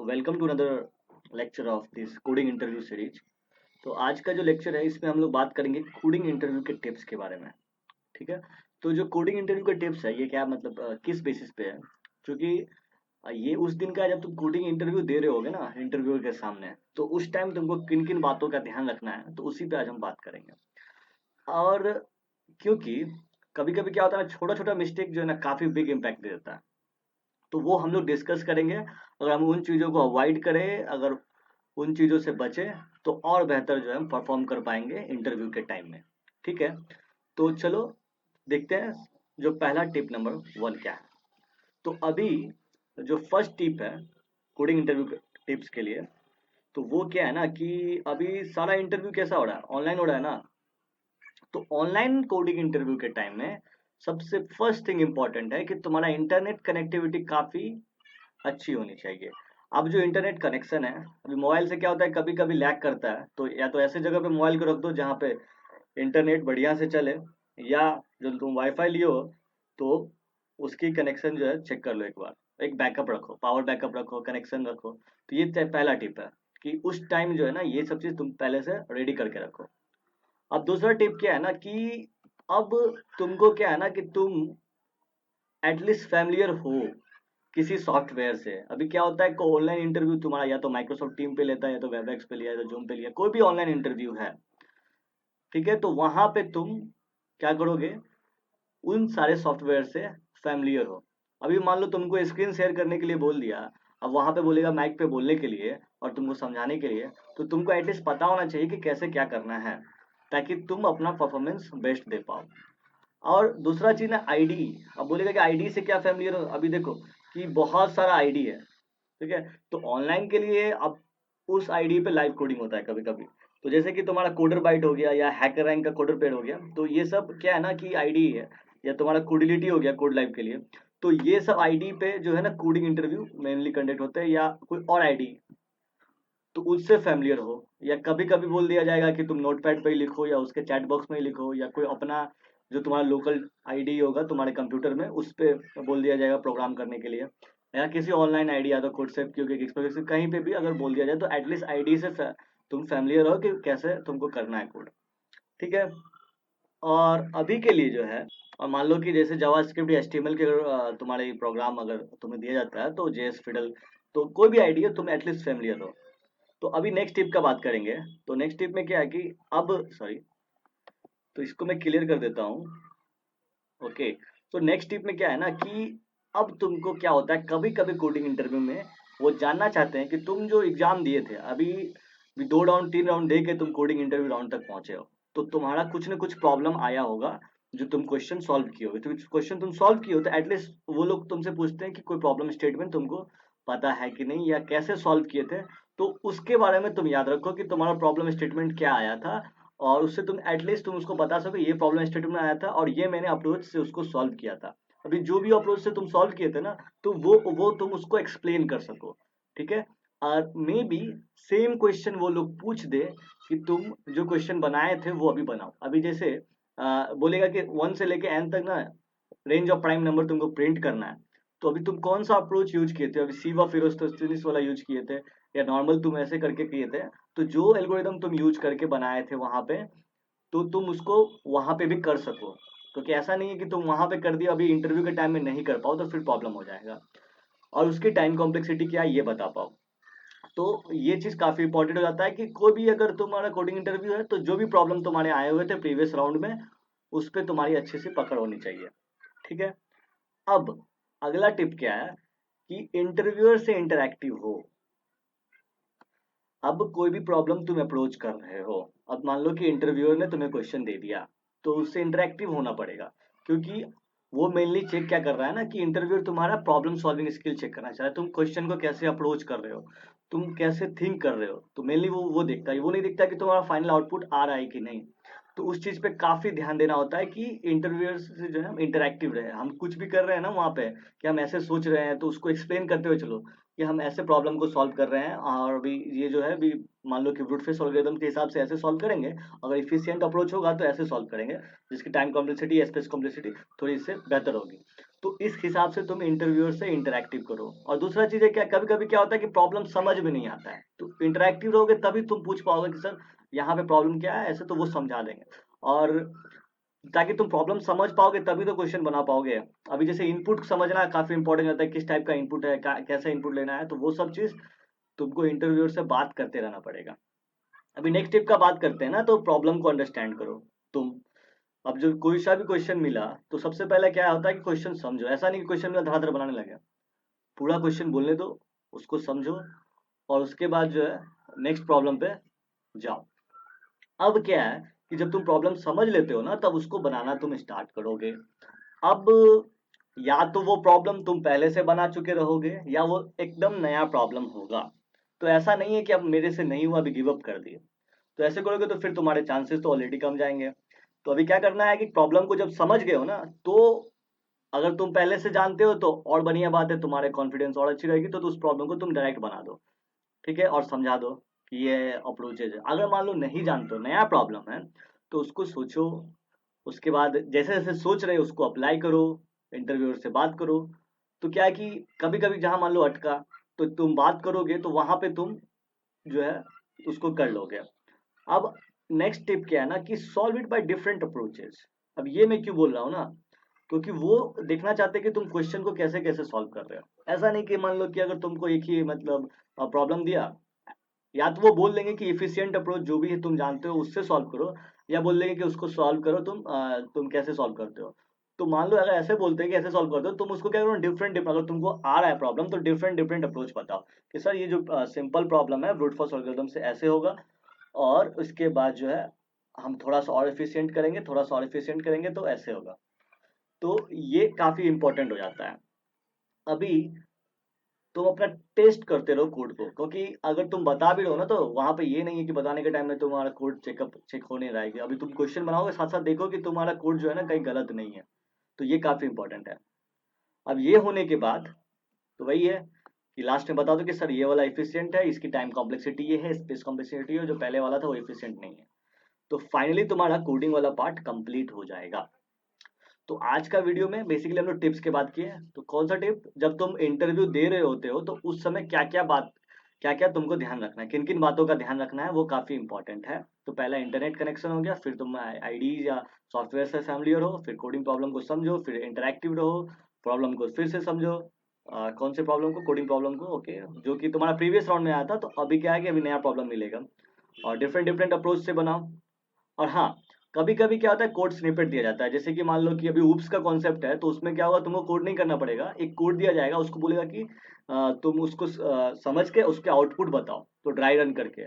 Welcome to another lecture of this coding interview series. तो आज का जो लेक्चर है इसमें हम लोग बात करेंगे कोडिंग इंटरव्यू के टिप्स के बारे में। ठीक है। तो जो कोडिंग इंटरव्यू के टिप्स है ये क्या मतलब किस बेसिस पे है, क्योंकि ये उस दिन का है जब तुम कोडिंग इंटरव्यू दे रहे होगे ना इंटरव्यूअर के सामने, तो उस टाइम तुमको किन किन बातों का ध्यान रखना है, तो उसी पे आज हम बात करेंगे। और क्योंकि कभी कभी क्या होता है ना, छोटा छोटा मिस्टेक जो है ना काफी बिग इम्पैक्ट दे देता है, तो वो हम लोग डिस्कस करेंगे। अगर हम उन चीज़ों को अवॉइड करें, अगर उन चीज़ों से बचें, तो और बेहतर जो है हम परफॉर्म कर पाएंगे इंटरव्यू के टाइम में। ठीक है। तो चलो देखते हैं जो पहला टिप नंबर 1 क्या है। तो अभी जो फर्स्ट टिप है कोडिंग इंटरव्यू टिप्स के लिए, तो वो क्या है ना कि अभी सारा इंटरव्यू कैसा हो रहा है, ऑनलाइन हो रहा है ना। तो ऑनलाइन कोडिंग इंटरव्यू के टाइम में सबसे फर्स्ट थिंग इंपॉर्टेंट है कि तुम्हारा इंटरनेट कनेक्टिविटी काफ़ी अच्छी होनी चाहिए। अब जो इंटरनेट कनेक्शन है, अभी मोबाइल से क्या होता है कभी कभी लैग करता है, तो या तो ऐसे जगह पे मोबाइल को रख दो जहाँ पे इंटरनेट बढ़िया से चले, या जो तुम वाईफाई लियो तो उसकी कनेक्शन जो है चेक कर लो एक बार, एक बैकअप रखो, पावर बैकअप रखो, कनेक्शन रखो। तो ये पहला टिप है कि उस टाइम जो है ना ये सब चीज़ तुम पहले से रेडी करके रखो। अब दूसरा टिप क्या है ना कि अब तुमको क्या है ना कि तुम एटलीस्ट फैमिलियर हो किसी सॉफ्टवेयर से। अभी क्या होता है कि ऑनलाइन इंटरव्यू तुम्हारा या तो माइक्रोसॉफ्ट टीम पे लेता है, या तो वेबएक्स पे लिया, या तो जूम पे लिया, कोई भी ऑनलाइन इंटरव्यू है। ठीक है। तो वहां पे तुम क्या करोगे, उन सारे सॉफ्टवेयर से फैमिलियर हो। अभी मान लो तुमको स्क्रीन शेयर करने के लिए बोल दिया, अब वहां पे बोलेगा माइक पे बोलने के लिए और तुमको समझाने के लिए, तो तुमको एटलीस्ट पता होना चाहिए कि कैसे क्या करना है, ताकि तुम अपना परफॉर्मेंस बेस्ट दे पाओ। और दूसरा चीज ना आईडी। अब बोलेगा कि आईडी से क्या फैमिलियर हो, अभी देखो कि बहुत सारा आईडी है। ठीक है। तो ऑनलाइन के लिए अब उस आईडी पे लाइव कोडिंग होता है कभी कभी। तो जैसे कि तुम्हारा कोडर बाइट हो गया या हैकर रैंक का कोडर पेड हो गया, तो ये सब क्या है ना कि आईडी है, या तुम्हारा कोडिलिटी हो गया कोड लाइव के लिए। तो ये सब आईडी पे जो है ना कोडिंग इंटरव्यू मेनली कंडक्ट होते हैं, या कोई और आईडी, तो उससे फैमिलियर हो। या कभी कभी बोल दिया जाएगा कि तुम नोटपैड पे ही लिखो, या उसके चैट बॉक्स में ही लिखो, या कोई अपना जो तुम्हारा लोकल आईडी होगा तुम्हारे कंप्यूटर में उस पे बोल दिया जाएगा प्रोग्राम करने के लिए, या किसी ऑनलाइन आईडी या तो कोडसेप क्योंकि एक्सप्रेस से कहीं पे भी अगर बोल दिया जाए, तो एटलीस्ट आईडी से तुम फैमिलियर हो कि कैसे तुमको करना है कोड। ठीक है। और अभी के लिए जो है, और मान लो कि जैसे जावास्क्रिप्ट या एचटीएमएल के अगर, तुम्हारे प्रोग्राम अगर तुम्हें दिया जाता है, तो जेएस फिडल, तो कोई भी आईडी है तुम एटलीस्ट फैमिलियर हो। तो अभी नेक्स्ट टिप का बात करेंगे। तो नेक्स्ट टिप में क्या है कि अब सॉरी, तो इसको मैं क्लियर कर देता हूँ। ओके। तो नेक्स्ट टिप में क्या है ना कि अब तुमको क्या होता है कभी कभी कोडिंग इंटरव्यू में वो जानना चाहते हैं कि तुम जो एग्जाम दिए थे अभी भी 2 राउंड 3 राउंड दे के तुम कोडिंग इंटरव्यू राउंड तक पहुंचे हो, तो तुम्हारा कुछ ना कुछ प्रॉब्लम आया होगा जो तुम क्वेश्चन सॉल्व किए होगे। तो क्वेश्चन तुम सॉल्व किए हो तो एटलीस्ट वो लोग तुमसे पूछते हैं कि कोई प्रॉब्लम स्टेटमेंट तुमको पता है कि नहीं, या कैसे सॉल्व किए थे। तो उसके बारे में तुम याद रखो कि तुम्हारा प्रॉब्लम स्टेटमेंट क्या आया था, और उससे तुम एटलीस्ट तुम उसको बता सको ये प्रॉब्लम स्टेटमेंट आया था और ये मैंने अप्रोच से उसको सॉल्व किया था। अभी जो भी अप्रोच से तुम सॉल्व किए थे ना, तो वो तुम उसको एक्सप्लेन कर सको। ठीक है। और मे बी सेम क्वेश्चन वो लोग पूछ दे कि तुम जो क्वेश्चन बनाए थे वो अभी बनाओ। अभी जैसे बोलेगा कि 1 से लेके n तक ना रेंज ऑफ प्राइम नंबर तुमको प्रिंट करना है। तो अभी तुम कौन सा अप्रोच यूज किए थे, अभी सीवा फिरोस्टोस्टिनिस वाला यूज किए थे, या नॉर्मल तुम ऐसे करके किए थे। तो जो एल्गोरिदम तुम यूज करके बनाए थे वहां पे, तो तुम उसको वहां पे भी कर सको। क्योंकि ऐसा नहीं है कि तुम वहां पे कर दिया अभी इंटरव्यू के टाइम में नहीं कर पाओ तो फिर प्रॉब्लम हो जाएगा। और उसकी टाइम कॉम्प्लेक्सिटी क्या है ये बता पाओ। तो ये चीज काफी इंपॉर्टेंट हो जाता है कि कोई भी अगर तुम्हारा कोडिंग इंटरव्यू है, तो जो भी प्रॉब्लम तुम्हारे आए हुए थे प्रीवियस राउंड में, उस पर तुम्हारी अच्छे से पकड़ होनी चाहिए। ठीक है। अब अगला टिप क्या है कि इंटरव्यूअर से इंटरैक्टिव हो। अब कोई भी प्रॉब्लम तुम अप्रोच कर रहे हो, अब मान लो कि इंटरव्यूअर ने तुम्हें क्वेश्चन दे दिया, तो उससे इंटरेक्टिव होना पड़ेगा। क्योंकि वो मेनली चेक क्या कर रहा है ना कि इंटरव्यूअर तुम्हारा प्रॉब्लम सॉल्विंग स्किल चेक करना चाह रहा है, तुम क्वेश्चन को कैसे अप्रोच कर रहे हो, तुम कैसे थिंक कर रहे हो। तो मेनली वो देखता है, वो नहीं देखता कि तुम्हारा फाइनल आउटपुट आ रहा है कि नहीं। तो उस चीज पे काफी ध्यान देना होता है कि इंटरव्यूअर से जो है हम इंटरेक्टिव रहे, हम कुछ भी कर रहे हैं ना वहाँ पे, कि हम ऐसे सोच रहे हैं तो उसको एक्सप्लेन करते हुए चलो कि हम ऐसे प्रॉब्लम को सॉल्व कर रहे हैं, और अभी ये जो है अभी मान लो कि ब्रूट फोर्स एल्गोरिथम के हिसाब से ऐसे सॉल्व करेंगे, अगर इफिशिएंट अप्रोच होगा तो ऐसे सॉल्व करेंगे, जिसकी टाइम कॉम्प्लेक्सिटी स्पेस कॉम्प्लेक्सिटी थोड़ी इससे बेहतर होगी। तो इस हिसाब से तुम इंटरव्यूअर से इंटरेक्टिव करो। और दूसरा चीज है क्या, कभी कभी क्या होता है कि प्रॉब्लम समझ में नहीं आता है, तो इंटरेक्टिव रहोगे तभी तुम पूछ पाओगे कि सर यहाँ पे प्रॉब्लम क्या है, ऐसे तो वो समझा देंगे। और ताकि तुम प्रॉब्लम समझ पाओगे तभी तो क्वेश्चन बना पाओगे। अभी जैसे इनपुट समझना काफी इंपॉर्टेंट होता है, किस टाइप का इनपुट है, कैसा इनपुट लेना है, तो वो सब चीज तुमको इंटरव्यूअर से बात करते रहना पड़ेगा। अभी नेक्स्ट टिप का बात करते हैं ना, तो प्रॉब्लम को अंडरस्टैंड करो तुम। अब जो कोई सा भी क्वेश्चन मिला तो सबसे पहले क्या होता है कि क्वेश्चन समझो, ऐसा नहीं कि क्वेश्चन मिला धड़ाधड़ बनाने लगे। पूरा क्वेश्चन बोलने दो, उसको समझो, और उसके बाद जो है नेक्स्ट प्रॉब्लम पे जाओ। अब क्या है कि जब तुम प्रॉब्लम समझ लेते हो ना, तब उसको बनाना तुम स्टार्ट करोगे। अब या तो वो प्रॉब्लम तुम पहले से बना चुके रहोगे, या वो एकदम नया प्रॉब्लम होगा। तो ऐसा नहीं है कि अब मेरे से नहीं हुआ, अभी गिव अप कर दिए। तो ऐसे करोगे तो फिर तुम्हारे चांसेस तो ऑलरेडी कम जाएंगे। तो अभी क्या करना है कि प्रॉब्लम को जब समझ गए हो ना, तो अगर तुम पहले से जानते हो तो और बढ़िया बात है, तुम्हारे कॉन्फिडेंस और अच्छी रहेगी, तो उस प्रॉब्लम को तुम डायरेक्ट बना दो। ठीक है, और समझा दो कि ये अप्रोचेज है। अगर मान लो नहीं जानते हो, नया प्रॉब्लम है, तो उसको सोचो। उसके बाद जैसे जैसे सोच रहे हो उसको अप्लाई करो, इंटरव्यूअर से बात करो। तो क्या है कि कभी कभी जहां मान लो अटका, तो तुम बात करोगे तो वहां पे तुम जो है उसको कर लोगे। अब नेक्स्ट टिप क्या है ना कि solve it by different approaches. अब ये मैं क्यों बोल रहा हूँ ना, क्योंकि वो देखना चाहते हैं कि तुम क्वेश्चन को कैसे कैसे सॉल्व कर रहे हो। ऐसा नहीं कि मान लो कि अगर तुमको एक ही मतलब प्रॉब्लम दिया, या तो वो बोल देंगे कि इफिशिएंट अप्रोच जो भी है तुम जानते हो उससे सॉल्व करो, या बोल देंगे कि उसको सॉल्व करो तुम कैसे सॉल्व करते हो। तो मान लो अगर ऐसे बोलते हैं कि ऐसे सॉल्व करते हो, तुम उसको क्या करो, डिफरेंट डिफरेंट, अगर तुमको आ रहा है प्रॉब्लम तो डिफरेंट डिफरेंट अप्रोच बताओ कि सर ये जो सिंपल प्रॉब्लम है ब्रूट फोर्स एल्गोरिथम से ऐसे होगा, और उसके बाद जो है हम थोड़ा सा और एफिशिएंट करेंगे, थोड़ा सा और एफिशिएंट करेंगे तो ऐसे होगा। तो ये काफी इंपॉर्टेंट हो जाता है। अभी तुम अपना टेस्ट करते रहो कोड को, क्योंकि अगर तुम बता भी रहो ना, तो वहां पे ये नहीं है कि बताने के टाइम में तुम्हारा कोड चेक होने रहेगा। अभी तुम क्वेश्चन बनाओगे साथ साथ देखो कि तुम्हारा कोड जो है ना कहीं गलत नहीं है। तो ये काफी इंपॉर्टेंट है। अब ये होने के बाद तो वही है कि लास्ट में बता दो कि सर ये वाला एफिशिएंट है, इसकी टाइम कॉम्प्लेक्सिटी ये है, स्पेस कॉम्प्लेक्सिटी है, जो पहले वाला था वो एफिशिएंट नहीं है। तो फाइनली तुम्हारा कोडिंग वाला पार्ट कंप्लीट हो जाएगा। तो आज का वीडियो में बेसिकली हम लोग टिप्स की बात की है। तो कौन सा टिप, जब तुम इंटरव्यू दे रहे होते हो तो उस समय क्या क्या तुमको ध्यान रखना है, किन किन बातों का ध्यान रखना है, वो काफी इंपॉर्टेंट है। तो पहला इंटरनेट कनेक्शन हो गया, फिर तुम आईडीज या सॉफ्टवेयर से फैमिलियर हो, फिर कोडिंग प्रॉब्लम को समझो, फिर इंटरैक्टिव रहो, प्रॉब्लम को फिर से समझो। कौन से प्रॉब्लम को, कोडिंग प्रॉब्लम को, ओके, जो कि तुम्हारा प्रीवियस राउंड में आया था। तो अभी क्या है कि अभी नया प्रॉब्लम मिलेगा, और डिफरेंट डिफरेंट अप्रोच से बनाओ। और हाँ, कभी-कभी क्या होता है, कोड स्निपेट दिया जाता है। जैसे कि मान लो कि अभी ऊप्स का कॉन्सेप्ट है, तो उसमें क्या होगा, तुमको कोड नहीं करना पड़ेगा। एक कोड दिया जाएगा, उसको बोलेगा कि तुम उसको समझ के उसके आउटपुट बताओ, तो ड्राई रन करके।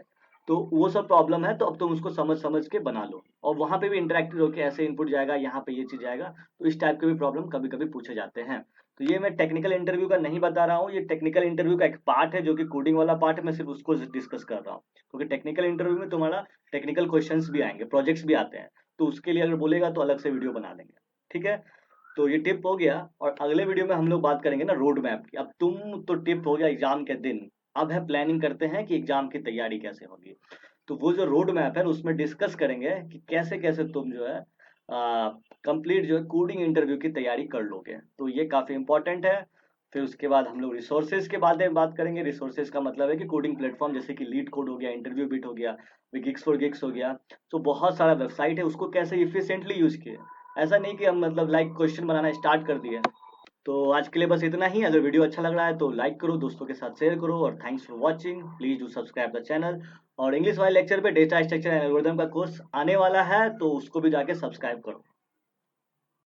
तो वो सब प्रॉब्लम है, तो अब तुम उसको समझ समझ के बना लो, और वहां पे भी इंटरेक्टिव होके ऐसे इनपुट जाएगा, यहाँ पे ये चीज जाएगा। तो इस टाइप के भी प्रॉब्लम कभी-कभी पूछे जाते हैं। तो ये मैं टेक्निकल इंटरव्यू का नहीं बता रहा हूँ, ये टेक्निकल इंटरव्यू का एक पार्ट है, जो कि कोडिंग वाला पार्ट है, मैं सिर्फ उसको डिस्कस कर रहा हूँ। क्योंकि टेक्निकल इंटरव्यू में तुम्हारा टेक्निकल क्वेश्चंस भी आएंगे, प्रोजेक्ट्स भी आते हैं। तो उसके लिए अगर बोलेगा तो अलग से वीडियो बना देंगे। ठीक है, तो ये टिप हो गया। और अगले वीडियो में हम लोग बात करेंगे ना रोड मैप की। अब तुम तो टिप हो गया एग्जाम के दिन, अब है प्लानिंग करते हैं कि एग्जाम की तैयारी कैसे होगी। तो वो जो रोड मैप है उसमें डिस्कस करेंगे कि कैसे कैसे तुम जो है कंप्लीट जो है कोडिंग इंटरव्यू की तैयारी कर लोगे। तो ये काफी इंपॉर्टेंट है। फिर उसके बाद हम लोग रिसोर्सेज के बारे में बात करेंगे। रिसोर्सेज का मतलब है कि कोडिंग प्लेटफॉर्म, जैसे कि लीड कोड हो गया, इंटरव्यू बिट हो गया, गिग्स फॉर गिग्स हो गया। तो बहुत सारा वेबसाइट है, उसको कैसे इफिशिएंटली यूज किए। ऐसा नहीं कि हम मतलब लाइक क्वेश्चन बनाना स्टार्ट कर दिए। तो आज के लिए बस इतना ही। अगर वीडियो अच्छा लग रहा है तो लाइक करो, दोस्तों के साथ शेयर करो, और thanks for watching. Please do subscribe the channel. और इंग्लिश वाले लेक्चर पे डेटा स्ट्रक्चर एंड एल्गोरिथम का कोर्स आने वाला है, तो उसको भी जाके सब्सक्राइब करो।